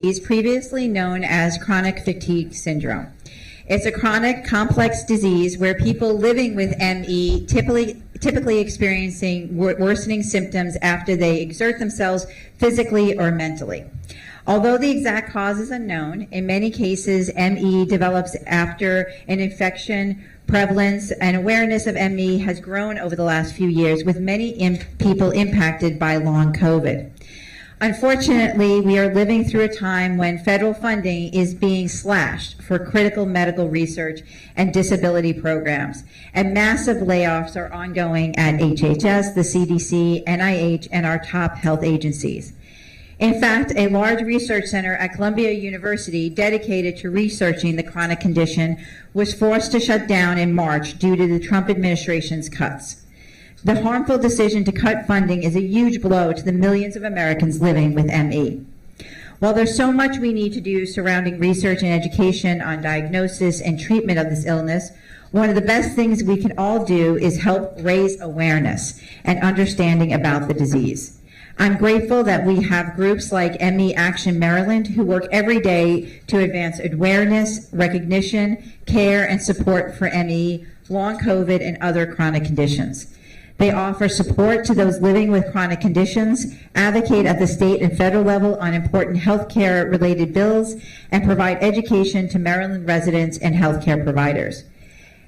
is previously known as chronic fatigue syndrome. It's a chronic, complex disease where people living with ME typically experiencing worsening symptoms after they exert themselves physically or mentally. Although the exact cause is unknown, in many cases, ME develops after an infection. Prevalence and awareness of ME has grown over the last few years, with many people impacted by long COVID. Unfortunately, we are living through a time when federal funding is being slashed for critical medical research and disability programs, and massive layoffs are ongoing at HHS, the CDC, NIH, and our top health agencies. In fact, a large research center at Columbia University dedicated to researching the chronic condition was forced to shut down in March due to the Trump administration's cuts. The harmful decision to cut funding is a huge blow to the millions of Americans living with ME. While there's so much we need to do surrounding research and education on diagnosis and treatment of this illness, one of the best things we can all do is help raise awareness and understanding about the disease. I'm grateful that we have groups like ME Action Maryland who work every day to advance awareness, recognition, care, and support for ME, long COVID, and other chronic conditions. They offer support to those living with chronic conditions, advocate at the state and federal level on important healthcare related bills, and provide education to Maryland residents and healthcare providers.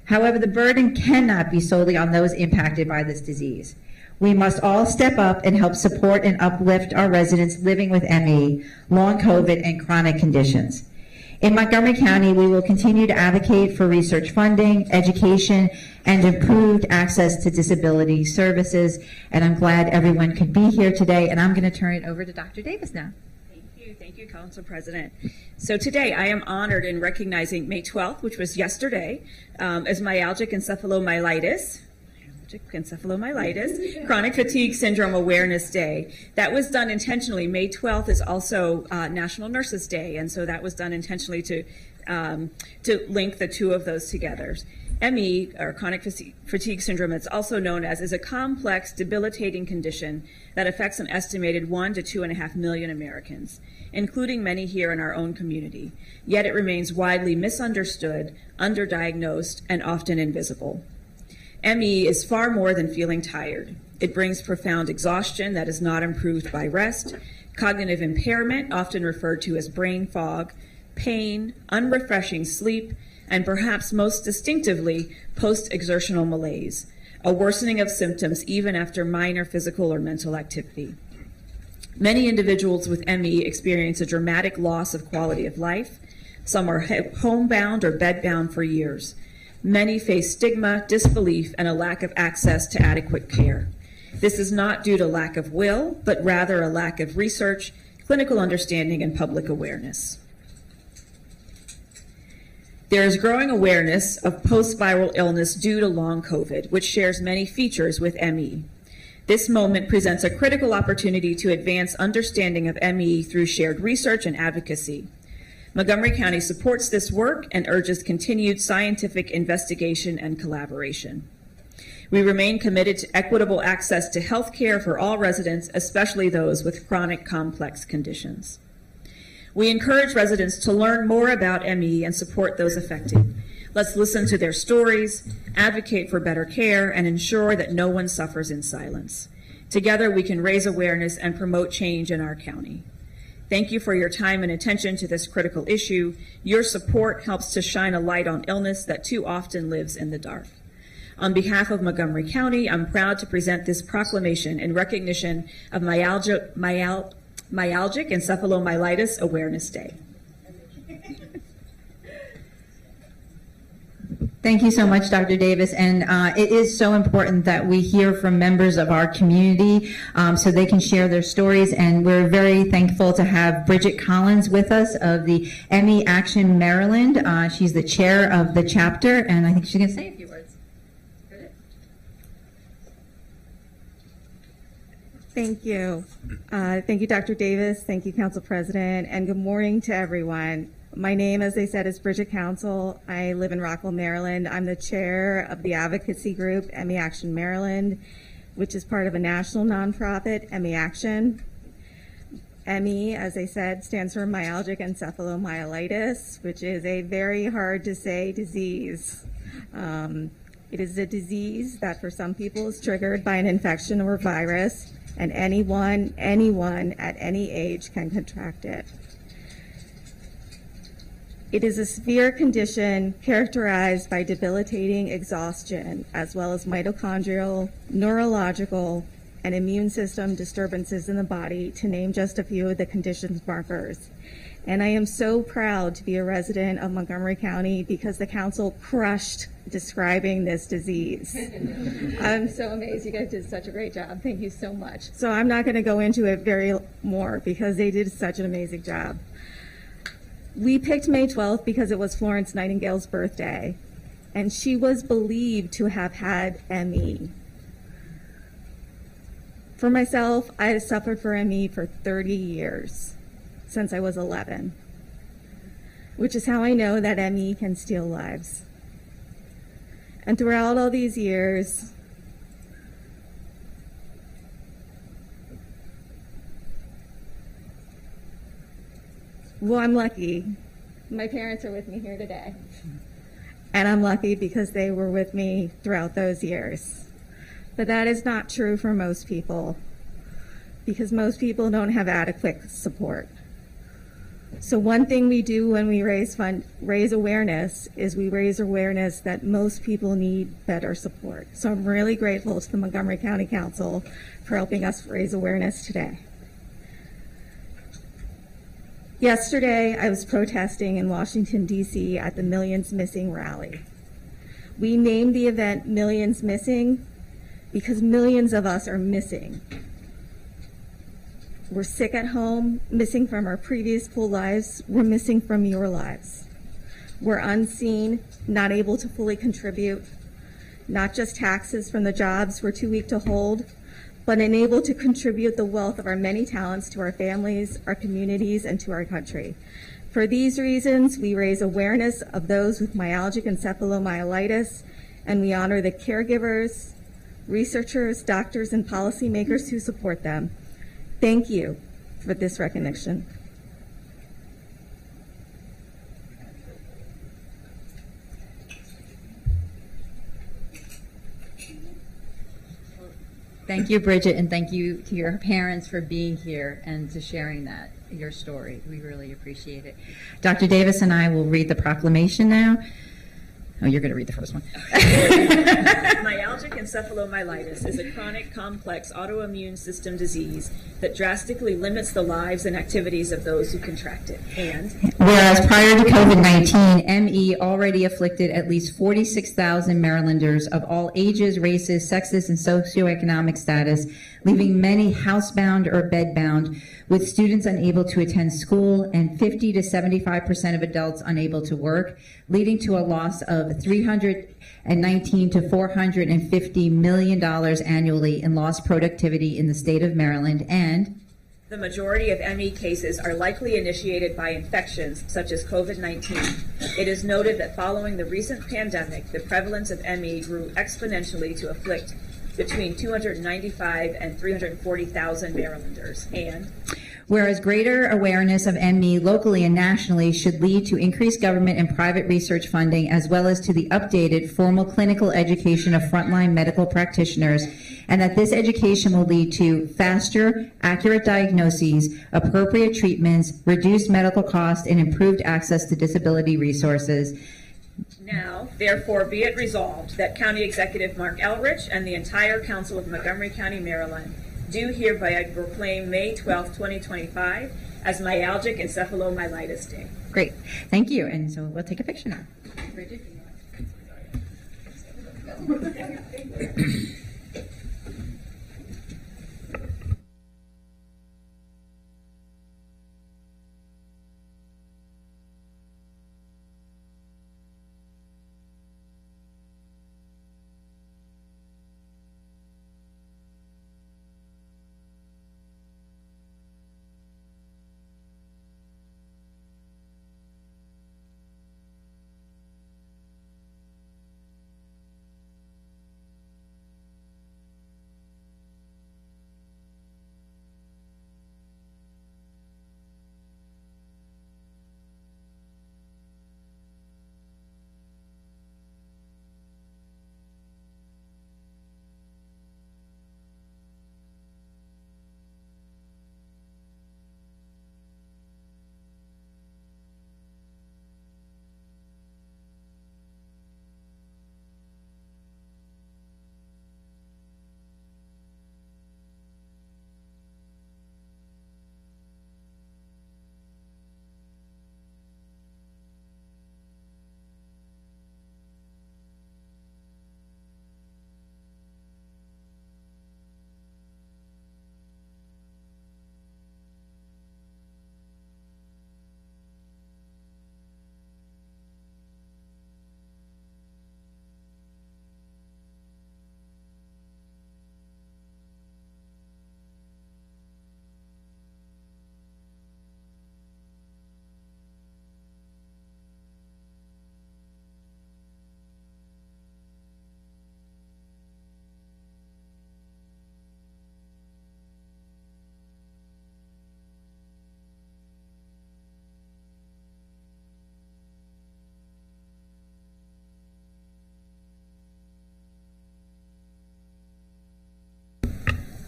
However, the burden cannot be solely on those impacted by this disease. We must all step up and help support and uplift our residents living with ME, long COVID, and chronic conditions. In Montgomery County, we will continue to advocate for research funding, education, and improved access to disability services. And I'm glad everyone could be here today. And I'm going to turn it over to Dr. Davis now. Thank you, Council President. So today I am honored in recognizing May 12th, which was yesterday, as Myalgic Encephalomyelitis, Chronic Fatigue Syndrome Awareness Day. That was done intentionally. May 12th is also National Nurses Day, and so that was done intentionally to link the two of those together. ME, or chronic fatigue syndrome, it's also known as, is a complex, debilitating condition that affects an estimated 1 to 2.5 million Americans, including many here in our own community. Yet it remains widely misunderstood, underdiagnosed, and often invisible. ME is far more than feeling tired. It brings profound exhaustion that is not improved by rest, cognitive impairment, often referred to as brain fog, pain, unrefreshing sleep, and perhaps most distinctively, post-exertional malaise, a worsening of symptoms even after minor physical or mental activity. Many individuals with ME experience a dramatic loss of quality of life. Some are homebound or bedbound for years. Many face stigma, disbelief, and a lack of access to adequate care. This is not due to lack of will, but rather a lack of research, clinical understanding, and public awareness. There is growing awareness of post-viral illness due to long COVID, which shares many features with ME. This moment presents a critical opportunity to advance understanding of ME through shared research and advocacy. Montgomery County supports this work and urges continued scientific investigation and collaboration. We remain committed to equitable access to health care for all residents, especially those with chronic complex conditions. We encourage residents to learn more about ME and support those affected. Let's listen to their stories, advocate for better care, and ensure that no one suffers in silence. Together, we can raise awareness and promote change in our county. Thank you for your time and attention to this critical issue. Your support helps to shine a light on illness that too often lives in the dark. On behalf of Montgomery County, I'm proud to present this proclamation in recognition of Myalgic Encephalomyelitis Awareness Day. Thank you so much, Dr. Davis. And it is so important that we hear from members of our community so they can share their stories. And we're very thankful to have Bridget Collins with us of the ME Action Maryland. She's the chair of the chapter, and I think she's going to say a few words. Thank you. Thank you, Dr. Davis. Thank you, Council President, and good morning to everyone. My name, as they said, is Bridget Council. I live in Rockville, Maryland. I'm the chair of the advocacy group, ME Action Maryland, which is part of a national nonprofit, ME Action. ME, as I said, stands for Myalgic Encephalomyelitis, which is a very hard to say disease. It is a disease that for some people is triggered by an infection or virus, and anyone at any age can contract it. It is a severe condition characterized by debilitating exhaustion, as well as mitochondrial, neurological, and immune system disturbances in the body, to name just a few of the condition's markers. And I am so proud to be a resident of Montgomery County because the council crushed describing this disease. I'm so amazed. You guys did such a great job. Thank you so much. So I'm not going to go into it very more because they did such an amazing job. We picked May 12th because it was Florence Nightingale's birthday, and she was believed to have had ME. For myself, I have suffered from ME for 30 years. Since I was 11, which is how I know that ME can steal lives. And throughout all these years, well, I'm lucky. My parents are with me here today. And I'm lucky because they were with me throughout those years. But that is not true for most people, because most people don't have adequate support. So one thing we do when we raise awareness is we raise awareness that most people need better support. So I'm really grateful to the Montgomery County Council for helping us raise awareness today. Yesterday, I was protesting in Washington, D.C. at the Millions Missing rally. We named the event Millions Missing because millions of us are missing. We're sick at home, missing from our previous full lives. We're missing from your lives. We're unseen, not able to fully contribute, not just taxes from the jobs we're too weak to hold, but unable to contribute the wealth of our many talents to our families, our communities, and to our country. For these reasons, we raise awareness of those with myalgic encephalomyelitis, and we honor the caregivers, researchers, doctors, and policymakers who support them. Thank you for this recognition. Thank you, Bridget, and thank you to your parents for being here and to sharing your story. We really appreciate it. Dr. Davis and I will read the proclamation now. Oh, you're going to read the first one. Myalgic encephalomyelitis is a chronic, complex autoimmune system disease that drastically limits the lives and activities of those who contract it. And whereas prior to COVID-19, ME already afflicted at least 46,000 Marylanders of all ages, races, sexes, and socioeconomic status, leaving many housebound or bedbound, with students unable to attend school and 50 to 75% of adults unable to work, leading to a loss of $319 to $450 million annually in lost productivity in the state of Maryland. And the majority of ME cases are likely initiated by infections such as COVID-19. It is noted that following the recent pandemic, the prevalence of ME grew exponentially to afflict between 295 and 340,000 Marylanders. And whereas greater awareness of ME locally and nationally should lead to increased government and private research funding, as well as to the updated formal clinical education of frontline medical practitioners, and that this education will lead to faster, accurate diagnoses, appropriate treatments, reduced medical costs, and improved access to disability resources. Now, therefore, be it resolved that County Executive Mark Elrich and the entire Council of Montgomery County, Maryland, do hereby proclaim May 12, 2025 as Myalgic Encephalomyelitis Day. Great. Thank you. And so we'll take a picture now.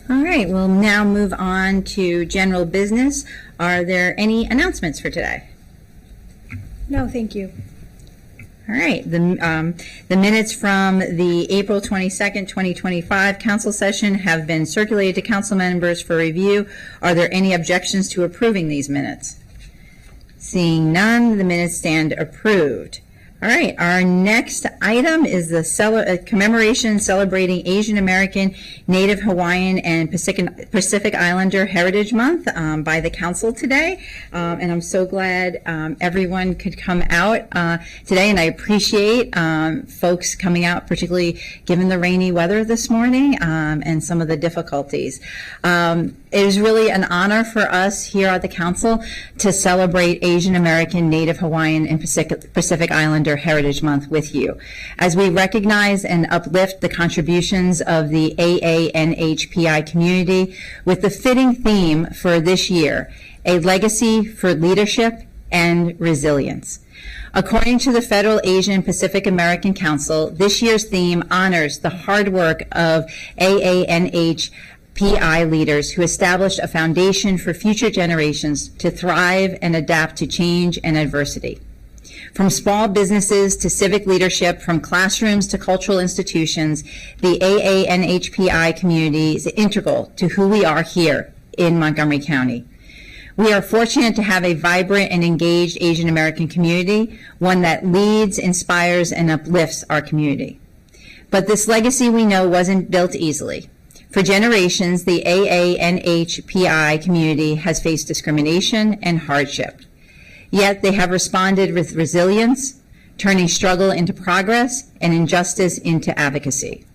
All right, we'll now move on to general business. Are there any announcements for today? No, thank you. All right, the minutes from the April 22nd, 2025 council session have been circulated to council members for review. Are there any objections to approving these minutes? Seeing none, the minutes stand approved. All right, our next item is the commemoration celebrating Asian American, Native Hawaiian, and Pacific Islander Heritage Month by the council today. And I'm so glad everyone could come out today, and I appreciate folks coming out, particularly given the rainy weather this morning and some of the difficulties. It is really an honor for us here at the council to celebrate Asian American, Native Hawaiian, and Pacific Islander Heritage Month with you, as we recognize and uplift the contributions of the AANHPI community with the fitting theme for this year, a legacy for leadership and resilience. According to the Federal Asian Pacific American Council, this year's theme honors the hard work of AANHPI leaders who established a foundation for future generations to thrive and adapt to change and adversity. From small businesses to civic leadership, from classrooms to cultural institutions, the AANHPI community is integral to who we are here in Montgomery County. We are fortunate to have a vibrant and engaged Asian American community, one that leads, inspires, and uplifts our community. But this legacy, we know, wasn't built easily. For generations, the AANHPI community has faced discrimination and hardship. Yet they have responded with resilience, turning struggle into progress and injustice into advocacy.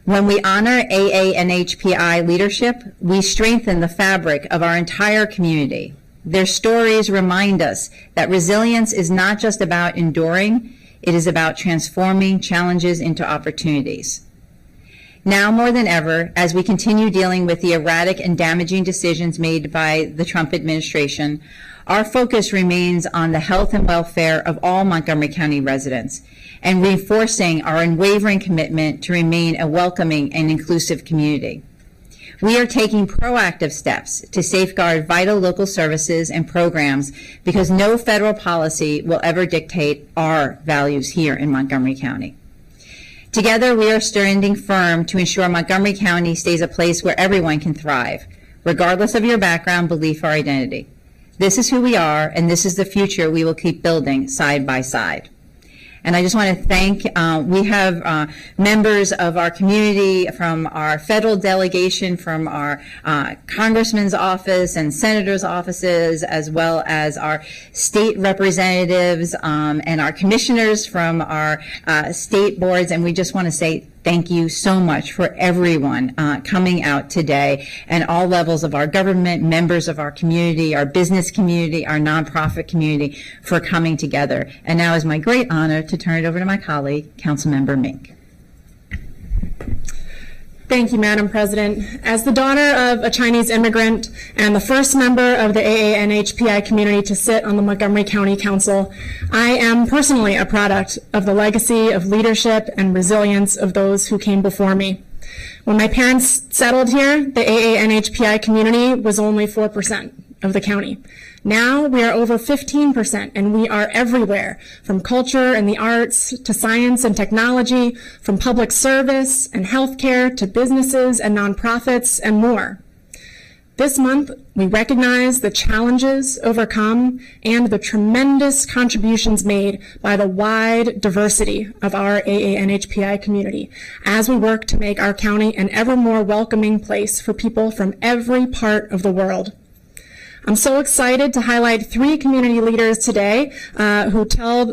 When we honor AANHPI leadership, we strengthen the fabric of our entire community. Their stories remind us that resilience is not just about enduring, it is about transforming challenges into opportunities. Now more than ever, as we continue dealing with the erratic and damaging decisions made by the Trump administration, our focus remains on the health and welfare of all Montgomery County residents and reinforcing our unwavering commitment to remain a welcoming and inclusive community. We are taking proactive steps to safeguard vital local services and programs because no federal policy will ever dictate our values here in Montgomery County. Together, we are standing firm to ensure Montgomery County stays a place where everyone can thrive, regardless of your background, belief, or identity. This is who we are, and this is the future we will keep building side by side. And I just want to thank, we have members of our community from our federal delegation, from our congressman's office and senator's offices, as well as our state representatives and our commissioners from our state boards. And we just want to say thank you so much for everyone coming out today and all levels of our government, members of our community, our business community, our nonprofit community for coming together. And now it's my great honor to turn it over to my colleague, Councilmember Mink. Thank you, Madam President. As the daughter of a Chinese immigrant and the first member of the AANHPI community to sit on the Montgomery County Council, I am personally a product of the legacy of leadership and resilience of those who came before me. When my parents settled here, the AANHPI community was only 4% of the county. Now we are over 15%, and we are everywhere, from culture and the arts to science and technology, from public service and healthcare to businesses and nonprofits and more. This month, we recognize the challenges overcome and the tremendous contributions made by the wide diversity of our AANHPI community as we work to make our county an ever more welcoming place for people from every part of the world. I'm so excited to highlight 3 community leaders today who help tell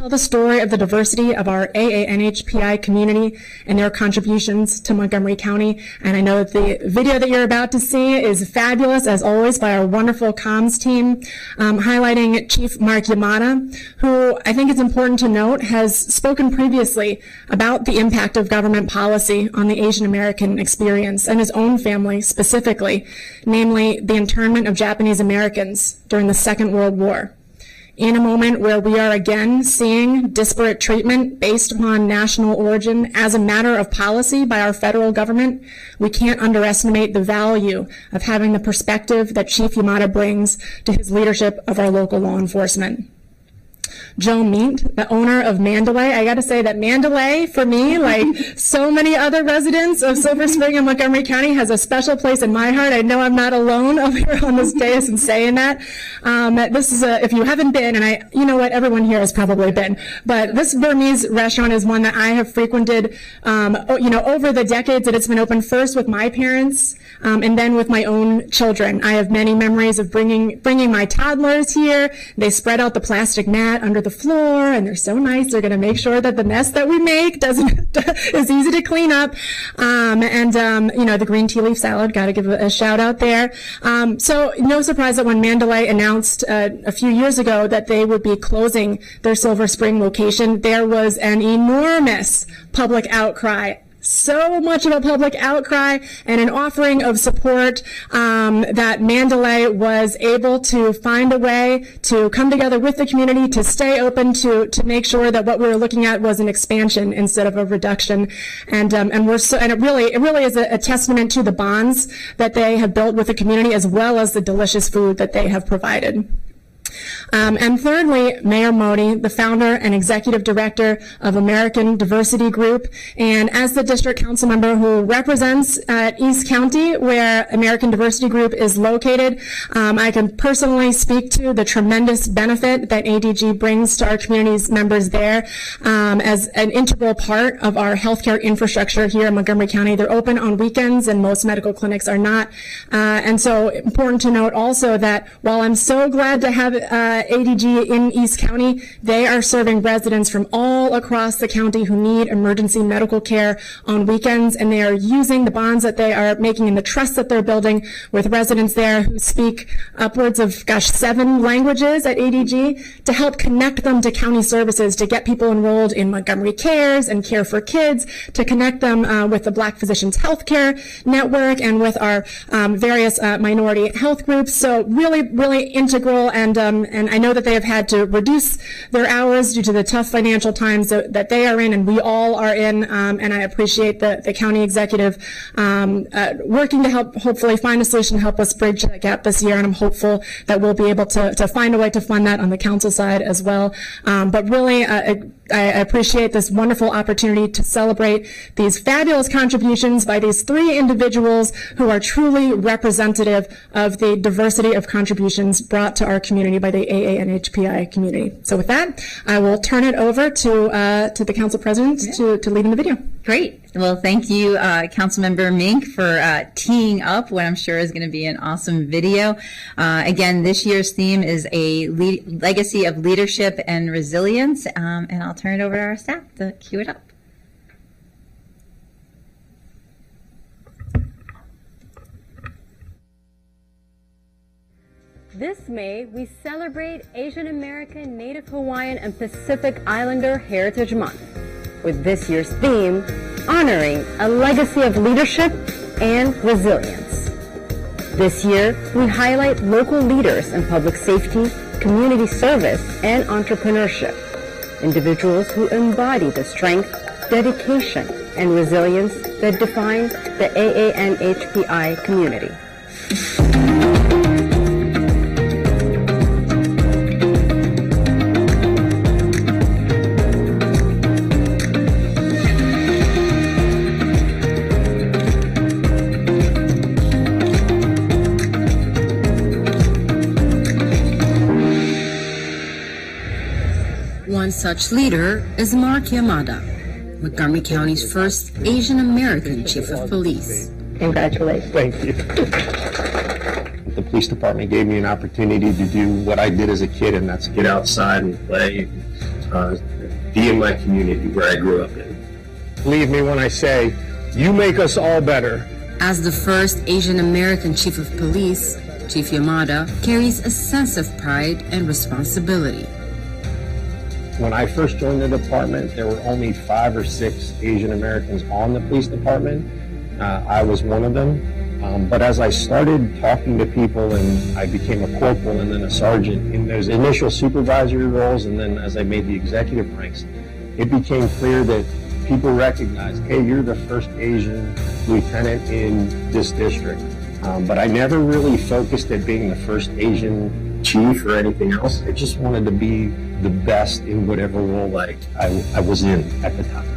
the story of the diversity of our AANHPI community and their contributions to Montgomery County. And I know that the video that you're about to see is fabulous, as always, by our wonderful comms team, highlighting Chief Mark Yamada, who I think it's important to note has spoken previously about the impact of government policy on the Asian American experience and his own family specifically, namely the internment of Japanese Americans during the Second World War. in a moment where we are again seeing disparate treatment based upon national origin as a matter of policy by our federal government, we can't underestimate the value of having the perspective that Chief Yamada brings to his leadership of our local law enforcement. Joe Meent, the owner of Manderlay. I got to say that Manderlay, for me, like so many other residents of Silver Spring and Montgomery County, has a special place in my heart. I know I'm not alone up here on this dais in saying that. This is if you haven't been, and you know what, everyone here has probably been, but this Burmese restaurant is one that I have frequented, over the decades that it's been open, first with my parents, and then with my own children. I have many memories of bringing my toddlers here. They spread out the plastic mat under the floor, and they're so nice. They're going to make sure that the mess that we make is easy to clean up. The green tea leaf salad, got to give a shout out there. So no surprise that when Manderlay announced a few years ago that they would be closing their Silver Spring location, there was an enormous public outcry. So much of a public outcry and an offering of support that Manderlay was able to find a way to come together with the community to stay open, to make sure that what we were looking at was an expansion instead of a reduction. And it really is a testament to the bonds that they have built with the community, as well as the delicious food that they have provided. And thirdly, Mayor Modi, the founder and executive director of American Diversity Group, and as the district council member who represents East County, where American Diversity Group is located, I can personally speak to the tremendous benefit that ADG brings to our community's members there as an integral part of our healthcare infrastructure here in Montgomery County. They're open on weekends, and most medical clinics are not. And so important to note also that while I'm so glad to have ADG in East County, they are serving residents from all across the county who need emergency medical care on weekends, and they are using the bonds that they are making and the trust that they're building with residents there who speak upwards of, 7 languages at ADG to help connect them to county services, to get people enrolled in Montgomery Cares and Care for Kids, to connect them with the Black Physicians Healthcare Network and with our various minority health groups. So really, really integral, and I know that they have had to reduce their hours due to the tough financial times that they are in, and we all are in, and I appreciate the county executive working to hopefully find a solution to help us bridge that gap this year, and I'm hopeful that we'll be able to find a way to fund that on the council side as well. But really, I appreciate this wonderful opportunity to celebrate these fabulous contributions by these 3 individuals who are truly representative of the diversity of contributions brought to our community by the AANHPI community. So with that, I will turn it over to the council president to lead in the video. Great. Well, thank you, Councilmember Mink, for teeing up what I'm sure is going to be an awesome video. Again, this year's theme is a legacy of leadership and resilience, and I'll turn it over to our staff to cue it up. This May, we celebrate Asian American, Native Hawaiian, and Pacific Islander Heritage Month, with this year's theme, honoring a legacy of leadership and resilience. This year, we highlight local leaders in public safety, community service, and entrepreneurship, individuals who embody the strength, dedication, and resilience that define the AANHPI community. One such leader is Mark Yamada, Montgomery County's first Asian American Chief of Police. Congratulations. Thank you. The police department gave me an opportunity to do what I did as a kid, and that's get outside and play, be in my community where I grew up in. Believe me when I say, you make us all better. As the first Asian American Chief of Police, Chief Yamada carries a sense of pride and responsibility. When I first joined the department, there were only 5 or 6 Asian Americans on the police department. I was one of them. But as I started talking to people and I became a corporal and then a sergeant in those initial supervisory roles, and then as I made the executive ranks, it became clear that people recognized, hey, you're the first Asian lieutenant in this district. But I never really focused at being the first Asian chief or anything else. I just wanted to be the best in whatever role I was in at the time.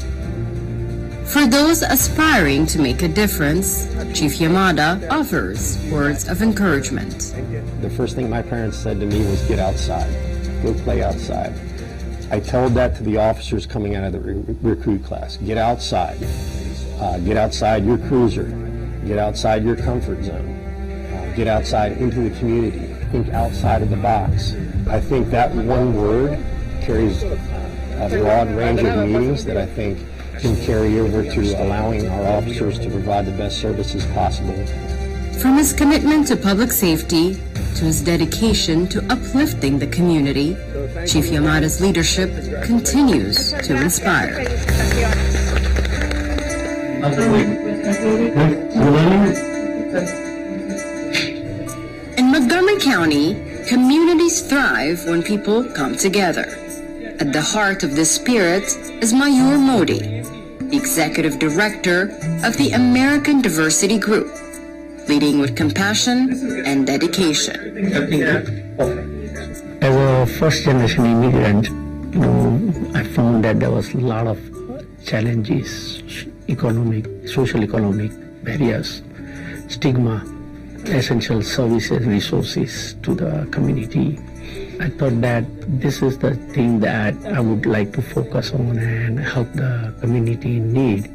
For those aspiring to make a difference, Chief Yamada offers words of encouragement. The first thing my parents said to me was, get outside, go play outside. I told that to the officers coming out of the recruit class. Get outside your cruiser, get outside your comfort zone, get outside into the community, think outside of the box. I think that one word carries a broad range of meanings that I think can carry over to allowing our officers to provide the best services possible. From his commitment to public safety to his dedication to uplifting the community, Chief Yamada's leadership continues to inspire. In Montgomery County, communities thrive when people come together. At the heart of this spirit is Mayur Modi, the executive director of the American Diversity Group, leading with compassion and dedication. As a first-generation immigrant, I found that there was a lot of challenges, social economic barriers, stigma, essential services, resources to the community. I thought that this is the thing that I would like to focus on and help the community in need.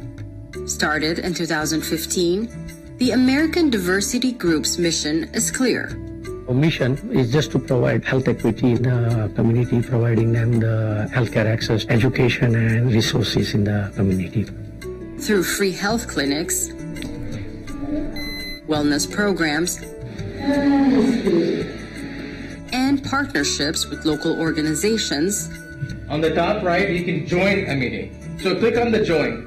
Started in 2015, the American Diversity Group's mission is clear. Our mission is just to provide health equity in the community, providing them the healthcare access, education, and resources in the community. Through free health clinics, wellness programs, and partnerships with local organizations. On the top right, you can join a meeting. So click on the join.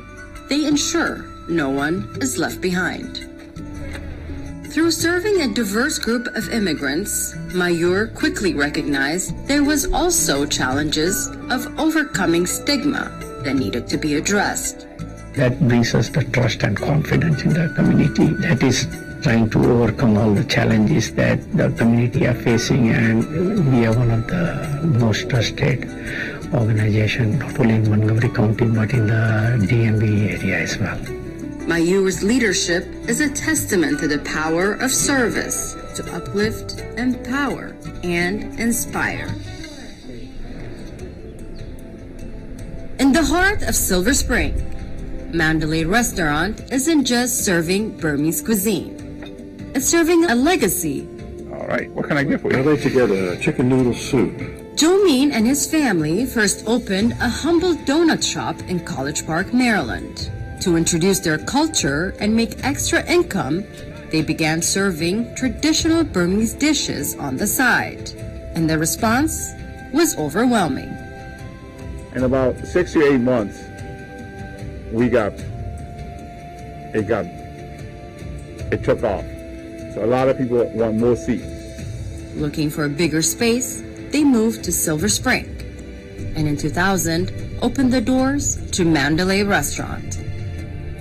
They ensure no one is left behind. Through serving a diverse group of immigrants, Mayur quickly recognized there was also challenges of overcoming stigma that needed to be addressed. That brings us the trust and confidence in the community. That is trying to overcome all the challenges that the community are facing, and we are one of the most trusted organizations, not only in Montgomery County, but in the DMV area as well. Mayur's leadership is a testament to the power of service to uplift, empower, and inspire. In the heart of Silver Spring, Manderlay Restaurant isn't just serving Burmese cuisine. It's serving a legacy. All right, what can I get for you? I'd like to get a chicken noodle soup. Joe Mean and his family first opened a humble donut shop in College Park, Maryland. To introduce their culture and make extra income, they began serving traditional Burmese dishes on the side. And the response was overwhelming. In about 6 to 8 months, it took off. So a lot of people want more seats. Looking for a bigger space, they moved to Silver Spring. And in 2000, opened the doors to Manderlay Restaurant.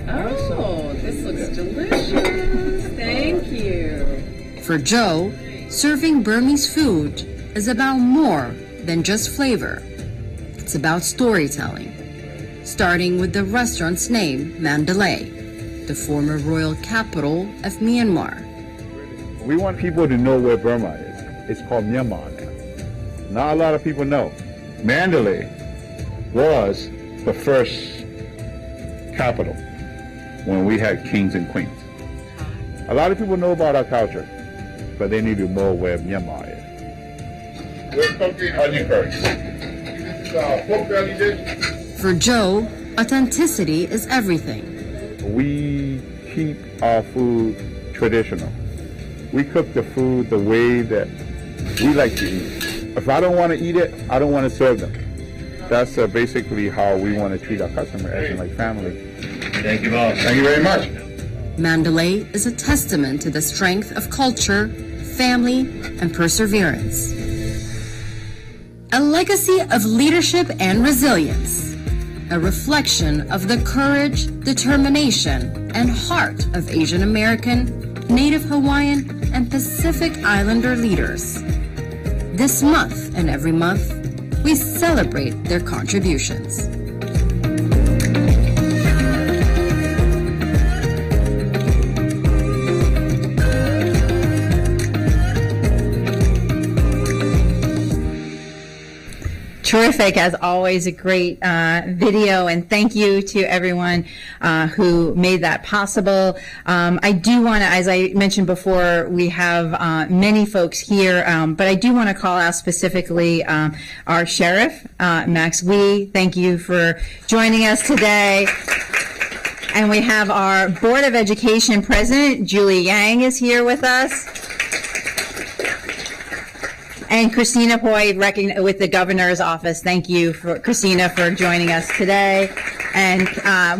Oh, this looks delicious. Thank you. For Joe, serving Burmese food is about more than just flavor. It's about storytelling. Starting with the restaurant's name, Manderlay, the former royal capital of Myanmar. We want people to know where Burma is. It's called Myanmar. Not a lot of people know. Manderlay was the first capital when we had kings and queens. A lot of people know about our culture, but they need to know where Myanmar is. We're cooking onion curry. Pork belly dish. For Joe, authenticity is everything. We keep our food traditional. We cook the food the way that we like to eat. If I don't want to eat it, I don't want to serve them. That's basically how we want to treat our customers, as in like family. Thank you, boss. Thank you very much. Mandalay is a testament to the strength of culture, family, and perseverance. A legacy of leadership and resilience, a reflection of the courage, determination, and heart of Asian American, Native Hawaiian, and Pacific Islander leaders. This month and every month, we celebrate their contributions. Terrific, as always, a great video, and thank you to everyone who made that possible. I do want to, as I mentioned before, we have many folks here, but I do want to call out specifically our sheriff, Max Wee. Thank you for joining us today. And we have our Board of Education President, Julie Yang, is here with us. And Christina Hoy with the Governor's Office. Thank you, Christina, for joining us today. And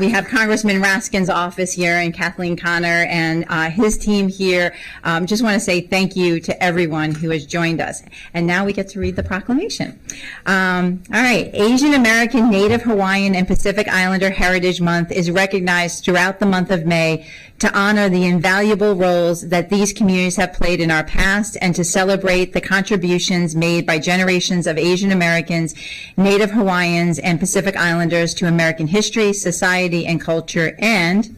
we have Congressman Raskin's office here and Kathleen Connor and his team here. Just want to say thank you to everyone who has joined us. And now we get to read the proclamation. All right. Asian American, Native Hawaiian, and Pacific Islander Heritage Month is recognized throughout the month of May to honor the invaluable roles that these communities have played in our past and to celebrate the contributions made by generations of Asian Americans, Native Hawaiians, and Pacific Islanders to American history, society, and culture. And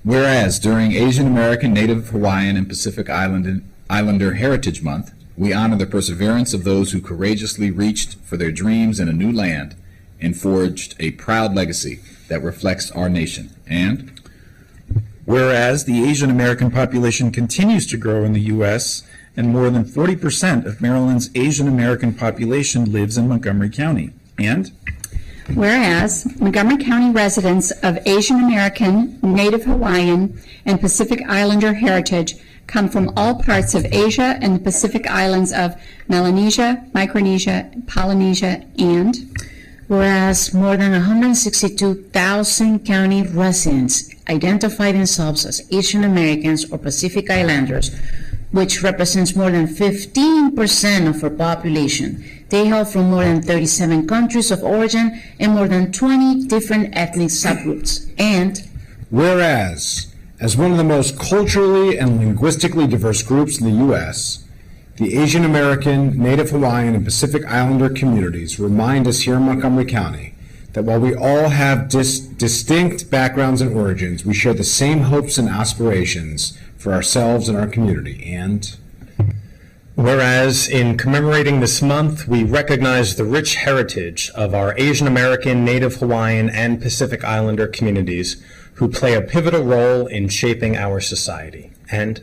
whereas during Asian American, Native Hawaiian, and Pacific Islander Heritage Month, we honor the perseverance of those who courageously reached for their dreams in a new land and forged a proud legacy that reflects our nation. And whereas the Asian American population continues to grow in the U.S., and more than 40% of Maryland's Asian American population lives in Montgomery County. And whereas Montgomery County residents of Asian American, Native Hawaiian, and Pacific Islander heritage come from all parts of Asia and the Pacific Islands of Melanesia, Micronesia, Polynesia, and whereas more than 162,000 county residents identify themselves as Asian Americans or Pacific Islanders, which represents more than 15% of our population. They hail from more than 37 countries of origin and more than 20 different ethnic subgroups. And whereas, as one of the most culturally and linguistically diverse groups in the U.S., the Asian American, Native Hawaiian, and Pacific Islander communities remind us here in Montgomery County that while we all have distinct backgrounds and origins, we share the same hopes and aspirations for ourselves and our community. And whereas in commemorating this month, we recognize the rich heritage of our Asian American, Native Hawaiian, and Pacific Islander communities who play a pivotal role in shaping our society. And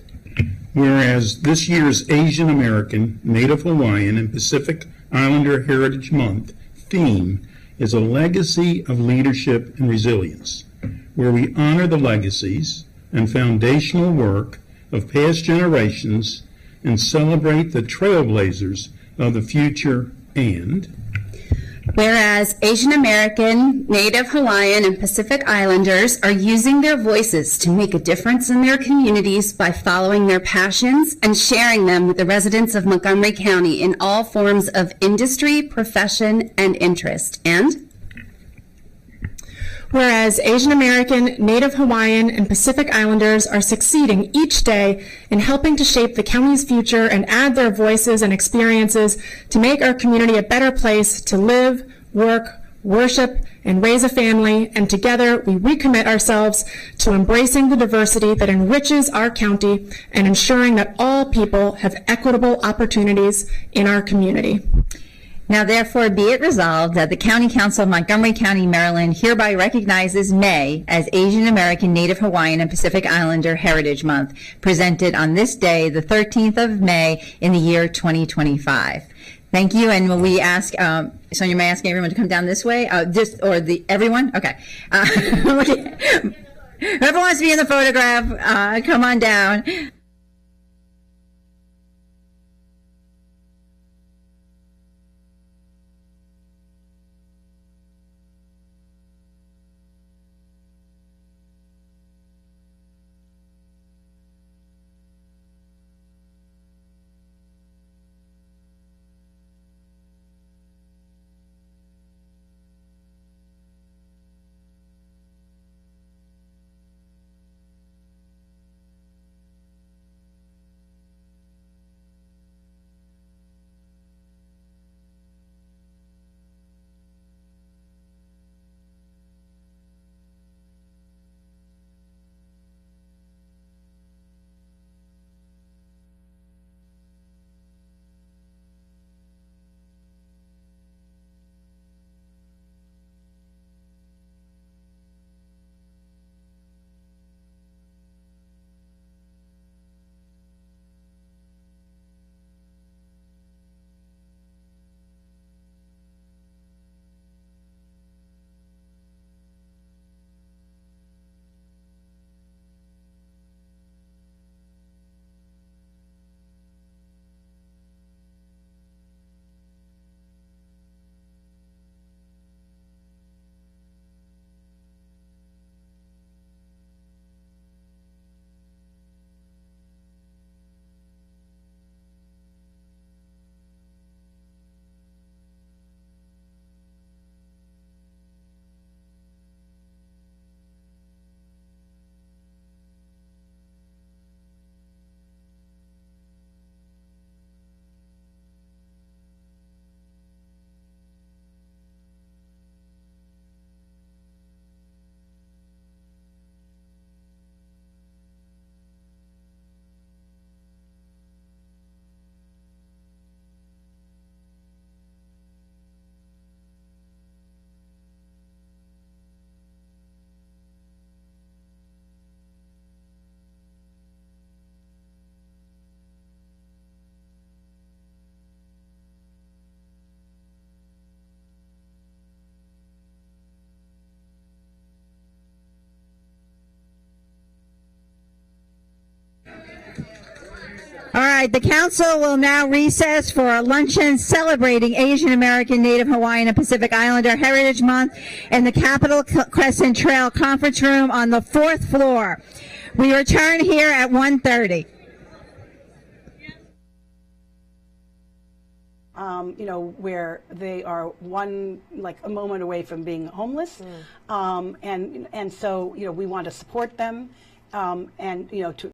whereas this year's Asian American, Native Hawaiian, and Pacific Islander Heritage Month theme is a legacy of leadership and resilience, where we honor the legacies and foundational work of past generations and celebrate the trailblazers of the future. And whereas Asian American, Native Hawaiian, and Pacific Islanders are using their voices to make a difference in their communities by following their passions and sharing them with the residents of Montgomery County in all forms of industry, profession, and interest. And whereas Asian American, Native Hawaiian, and Pacific Islanders are succeeding each day in helping to shape the county's future and add their voices and experiences to make our community a better place to live, work, worship, and raise a family, and together we recommit ourselves to embracing the diversity that enriches our county and ensuring that all people have equitable opportunities in our community. Now, therefore, be it resolved that the County Council of Montgomery County, Maryland hereby recognizes May as Asian American, Native Hawaiian, and Pacific Islander Heritage Month, presented on this day, the 13th of May in the year 2025. Thank you, and will we ask, Sonia, may I ask everyone to come down this way? Everyone? Okay. Whoever wants to be in the photograph, come on down. All right, the council will now recess for a luncheon celebrating Asian American, Native Hawaiian, and Pacific Islander Heritage Month in the Capitol Crescent Trail Conference Room on the 4th floor. We return here at 1:30. You know, where they are a moment away from being homeless. And so, you know, we want to support them and, you know, to